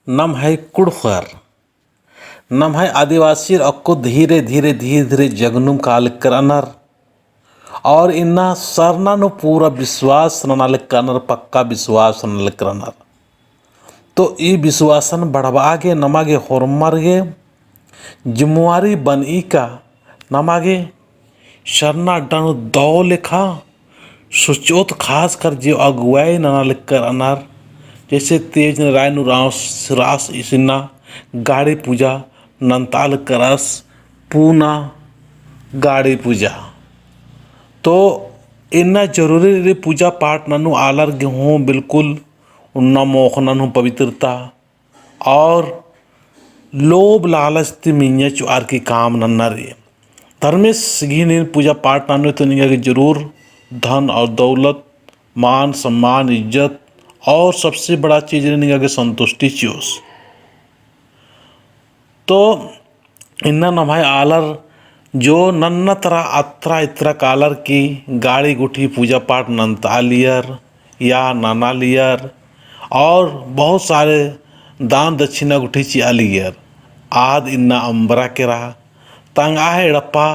नम है कुड़खर नम है आदिवासी अक्को धीरे धीरे धीरे धीरे जगनुम काल करनर और इन्ना सरना नु पूरा विश्वास ननाल करनर पक्का विश्वास ननाल करनर तो ई विश्वासन बढ़वागे नमागे होरमरगे जिम्मेवारी बनी का नमागे शरणा डनु दौ लिखा सुचोत खास कर जो अगुवाई ननाल करनर जैसे तेज नारायण रास इसिना गाड़ी पूजा नंताल करस पूना गाड़ी पूजा तो इन्ना जरूरी रे पूजा पाठ ननु आलर गेहूँ बिल्कुल उन्ना मोख ननु पवित्रता और लोभ लालच तिमिया चुआर की काम नन्ना रे धर्मेश घी पूजा पाठ नानु तो नहीं जरूर धन और दौलत मान सम्मान इज्जत और सबसे बड़ा चीज़ नहीं कि संतुष्टि चोस तो इन्ना नभाई आलर जो नन्ना तरह अत्रा इतरा कालर की गाड़ी गुठी पूजा पाठ नंता लियर या नाना लियर और बहुत सारे दान दक्षिणा गुठी चिया लियर आद इन्ना अंबरा के रहा तंगा है एड़प्पा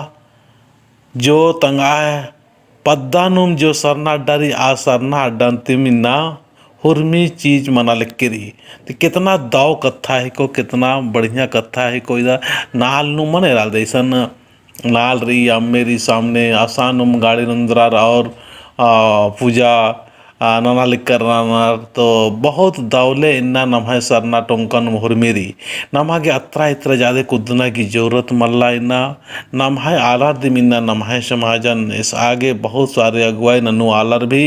जो तंगा है पद्दानुम जो सरना डरी आ सरना डंतिम इन्ना हुर्मी चीज मना लिख के रही तो कितना दाव कथा है को कितना बढ़िया कथा है कोई नाल नु मने राल जैसन नाल रही मेरी सामने आसानुम गाड़ी नंदरार और पूजा नाना लिख करना तो बहुत दावले इन्ना नम्हे सरना टोंकन हुरमेरी नम्हा अत्रा इतना ज़्यादा कुदना की जरूरत मल्ला इन्ना नम्हे आलर दिम इन्ना नम्हे समाजन इस आगे बहुत सारे अगुवाई ननु आलर भी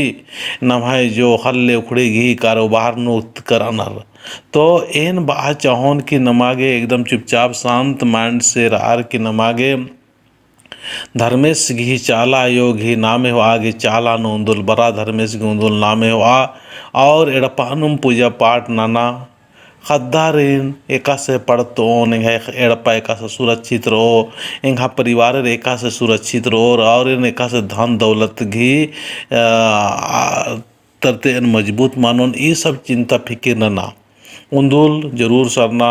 नम्हे जो हल्ले उखड़े घी कारोबार नु करनर तो इन बा चाहोन की नमागे एकदम चुपचाप शांत माइंड से रार की नमागे धर्मेश घी चाला यो घी नामे हो आगे चाला नोंदुल बरा धर्मेश गुंदुल नामे हो और एड़पानुम पूजा पाठ नाना खद्दारीन एका से पढ़तो एड़पा एका से सुरक्षित रहो इंहा परिवार एका से सुरक्षित रहो और इन एका से धन दौलत घी तरते मजबूत मानोन ये सब चिंता फिकिर ना उन्दुल जरूर सरना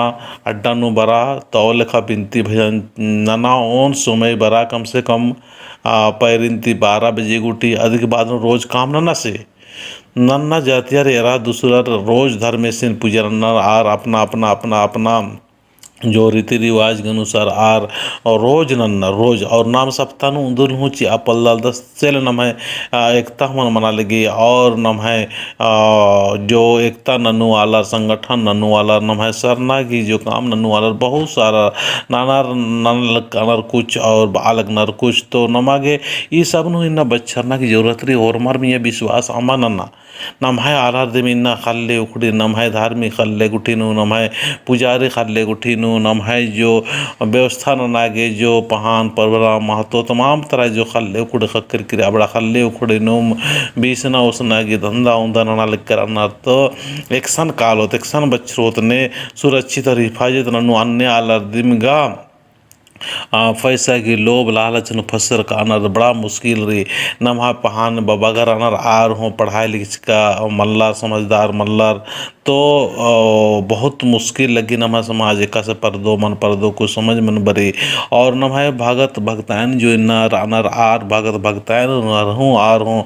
अड्डा नु बरा तो लेखा बिनती भजन नना ओन समय बरा कम से कम पैरिंती 12 बजे गुटी अधिक बाद रोज काम नना से नन्ना जातियार एरा दूसरा रोज धर्म से पूजा नन्ना आर अपना अपना अपना अपना जो रीति रिवाज के अनुसार आर और रोज नन्ना रोज और नाम सप्ताह उन्दुल हूँ ची अपल दस सेल नम है एकता मन मना लगी और नम है जो एकता ननु वाला संगठन ननु वाला नम है सरना की जो काम ननु वाला बहुत सारा नाना नर कुछ और बालक नर कुछ तो नमागे ये सब नु इन्ना बच्चरना की जरूरत रही और मर में ये विश्वास अमा नन्ना नम है आलार दे इन्ना खल्ले उखड़ी नम है धार्मिक खल्ले गुठी नु नम है पुजारी खल्ले गुठी नु नम है जो व्यवस्था नागे जो पहान परवरा महतो तमाम तरह जो खल्ले उखड़े खक्कर क्रिया बड़ा खल्ले उखड़े नुम बीसना उसना की धंधा उंदा नाना लिख कर अन्ना तो एक्शन काल होते एक्शन बच्चरोत ने सुरक्षित और हिफाजत ननु अन्य आलर दिमगा पैसा की लोभ लालच न फसर का अनर बड़ा मुश्किल रही नम्हा पहान बबागर अनर आर हों पढ़ाई लिख का मल्लार समझदार मल्लार तो बहुत मुश्किल लगी नम्हा समाज एक से पर्दो मन पर्दो को समझ मन बरी और नम्हा भगत भगतान जो इन्नर अनर आर भगत भगतान हूँ आर हूँ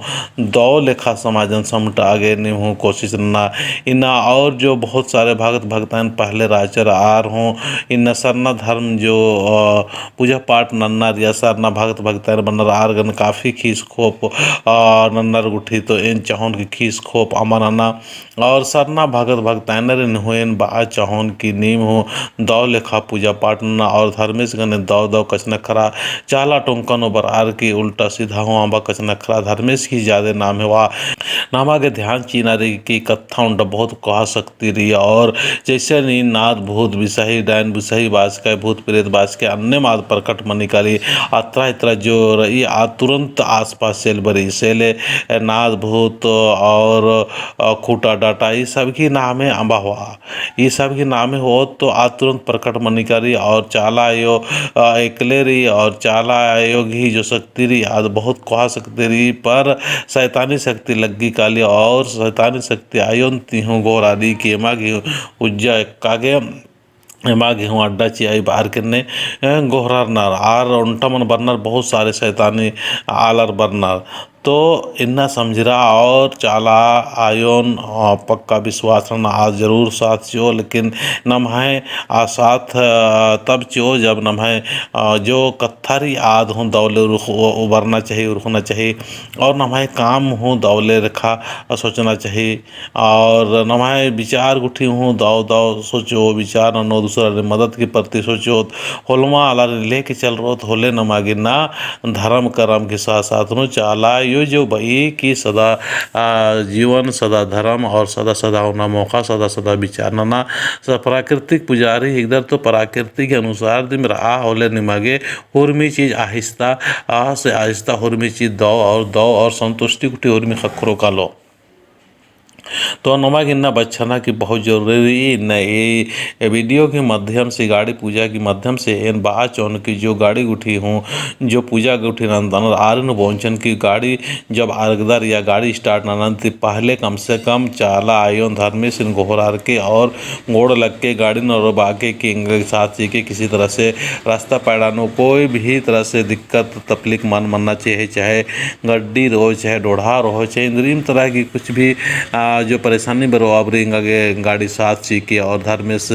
दौ लेखा समाजन समट आगे नहीं हूँ कोशिश ना इन्ना और जो बहुत सारे भगत भगतान पहले राजर आर हों इन सरना धर्म जो पूजा पाठ नन्नर या सरना भगत भगतान बनर आरगन काफ़ी खीस खोप नन्नर गुठी तो इन चाहोन की खीस खोप अमरना और सरना भगत भगतान हुएन बा चाहोन की नीम हो दौ लेखा पूजा पाठ नन्ना और धर्मेश गने दौ दौ कच नखरा चाला टोंकन ओबर आर की उल्टा सीधा हो आंबा कच नखरा धर्मेश की ज़्यादा नाम है वह नामा के ध्यान चीना रही की कथा उंडा बहुत कहा सकती रही और जैसे नहीं नाद भूत विषही डायन विषही बास का भूत प्रेत बास के अन्य अन्य माद प्रकट मन निकाली अत्र इत्र जो रही आ तुरंत आसपास सेल बरी सेले नाद भूत और खूटा डाटा ये सब की नाम है अम्बा हुआ ये सब की नाम है हो तो आ तुरंत प्रकट मन निकाली और चाला यो एकले रही और चाला आयो घी जो शक्ति रही आज बहुत कुहा शक्ति रही पर शैतानी शक्ति लगी काली और शैतानी शक्ति आयोन तीहूँ गोर आदि के माँ घी उज्जा कागे एमा गेहूँ अड्डा चियाई बाहर किन्ने गोहरार नार आर उल्टा मन बरनार बहुत सारे शैतानी आलर बरनार तो इन्ना समझरा और चाला आयोन पक्का विश्वास रहना आज जरूर साथ चियो लेकिन नम्हे आ साथ तब चियो जब नम्हे जो कत्थारी आद हूँ दौले उबरना चाहिए रुकना चाहिए और नम्हे काम हूँ दौले रखा सोचना चाहिए और नम्हे विचार गुठी हूँ दाव दाव सोचो विचार नो दूसरा मदद के प्रति सोचो होलमा अला लेके चल रो तो होले नमागे ना धर्म कर्म के साथ साथ नो चाला यो जो भाई कि सदा जीवन सदा धर्म और सदा सदा होना मौका सदा सदा विचारना प्राकृतिक पुजारी इधर तो प्राकृतिक के अनुसार दिन रहा होले निमागे हुर्मी चीज आहिस्ता से आहिस्ता हुर्मी चीज दो और संतुष्टि कुटी हुर्मी खखरो का लो तो नमाग इन्ना बच्चना की बहुत जरूरी न ये वीडियो के माध्यम से गाड़ी पूजा के माध्यम से इन बात चौन की जो गाड़ी उठी हूँ जो पूजा के उठी नंदन आर्न बोचन की गाड़ी जब आरगदर या गाड़ी स्टार्ट नंद पहले कम से कम चाला आयोन धर्मेश गोहरार के और गोड़ लग के गाड़ी न रोबा के साथ के किसी तरह से रास्ता पैडानो कोई भी तरह से दिक्कत तकलीफ मनना चाहिए चाहे गड्डी रहो चाहे डोढ़ा रहो चाहे इंद्रीम तरह की कुछ भी जो परेशानी बराबरी गाड़ी साथ सीखे और धर्मेश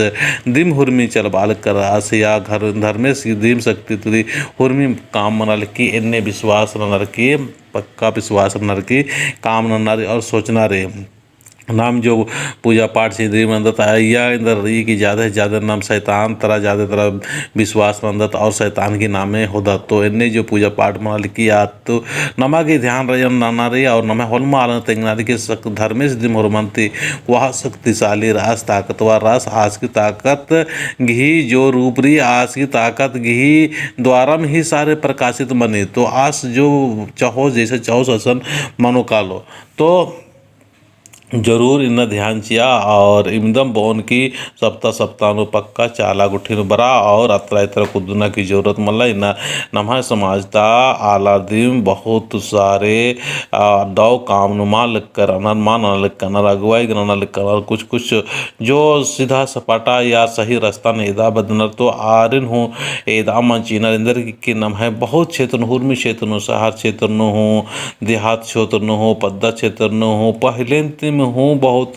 दिम हुर्मी चल बाल कर आस या घर धर्मेश की दिम शक्ति तुरी हुर्मी काम मना की इन्ने विश्वास न रखी पक्का विश्वास न रखी काम न और सोचना रे नाम जो पूजा पाठ से मंदत या इंदर रही कि ज़्यादा से ज़्यादा नाम शैतान तरह ज़्यादा तरह विश्वास मंदत और शैतान की नामे होदा तो इन्हें जो पूजा पाठ माल की याद तो नमा के ध्यान रहे नाना रही और नमा होलमा आल तेंगनारी के धर्मेश दिम होरमंती वह शक्तिशाली रास ताकतवर रास आज की ताकत घी जो रूपरी आज की ताकत घी द्वारा में ही सारे प्रकाशित बने तो आस जो चाहो जैसे चाहो ससन मनो कालो तो जरूर इन्ना ध्यान चिया और इमदम बोन की सप्ताह पक्का चाला गुठी बरा और अत्र इतर कुदना की जरूरत मल्ला इन्ना नमा समाजता आला दिन बहुत सारे दौ काम नुमा लिख कर अनमान लिख कर अगुवाई गना लिख कर कुछ कुछ जो सीधा सपाटा या सही रास्ता ने इदा बदनर तो आरिन हूँ एदा मन चीना इंदर की नम है बहुत क्षेत्र हुर्मी क्षेत्र नो शहर क्षेत्र नो हूँ देहात क्षेत्र नो हो पद्दा क्षेत्र नो हो पहले हूँ बहुत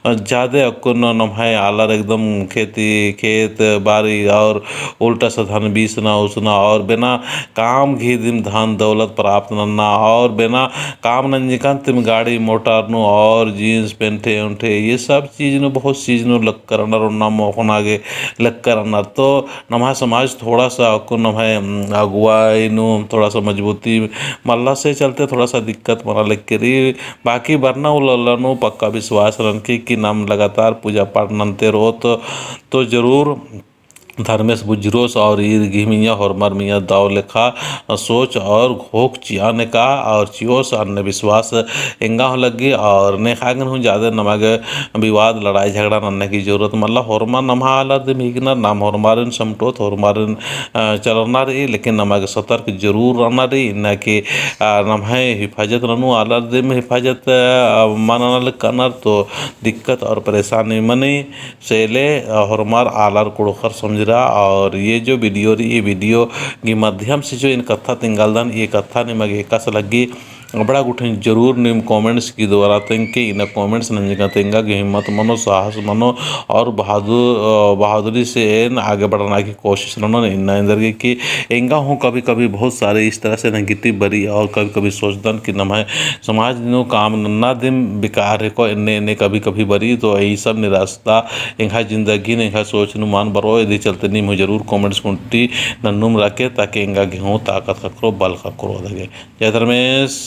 ज़्यादा अकुन नम्हे आलर एकदम खेत बारी और उल्टा सा धन बीसना उसना और बिना काम घी दिम धन दौलत प्राप्त नन्ना और बिना काम नंजिकन तिम गाड़ी मोटर नो और जीन्स पेंटे उंठे ये सब चीज़ नो बहुत चीज़ नो लग कर ना मोहन आगे लग कर तो नम्हा समाज थोड़ा सा अकुन नम्हे अगुवाई नो थोड़ा सा मजबूती मल्ला से चलते थोड़ा सा दिक्कत मना लग के रही बाकी वरना उल्लानो पक्का विश्वास रखे कि नाम लगातार पूजा पाठ नंते रहो तो जरूर धर्मेश बुजरोस और ईर घी मियाँ और मर मियाँ दाव लेखा सोच और घोक चियाने का और चियोस अन्य विश्वास इंगा हो लगी और ने खागन हूँ ज़्यादा नमागे विवाद लड़ाई झगड़ा नन्ने की जरूरत मतलब होरमा नमा आला दे मिगना नाम होरमारन समटोत होरमारन चलना रही लेकिन नमागे सतर्क जरूर रहना रही न कि नम्हे हिफाजत रनू आला दे में हिफाजत मानल कनर तो दिक्कत और परेशानी मनी सेले होरमार आलार कुड़ोखर समझ और ये जो वीडियो रही ये वीडियो के माध्यम से जो इन कथा तिंगालदन ये कथा ने मगे कस लगी बड़ा गुठन जरूर निम कमेंट्स की द्वारा तेंके इन कमेंट्स नंजगा तेंगा की हिम्मत मनो साहस मनो और बहादुरी से आगे बढ़ने की कोशिश रनो इन अंदर की एंगा हूँ कभी कभी बहुत सारे इस तरह से नेगेटिव बरी और कभी कभी सोचदन कि नम है समाज नो काम नन्ना दिन बेकार है को इन्ने कभी कभी बरी तो यही सब निराशता इंखा जिंदगी ने इंखा सोच नुमान बरो यदि चलते नहीं मुझे जरूर कमेंट्स कुंटी नन्नुम रखे ताकि इंगा गेहूँ ताकत खकरो बल खकरो लगे जय धर्मेश।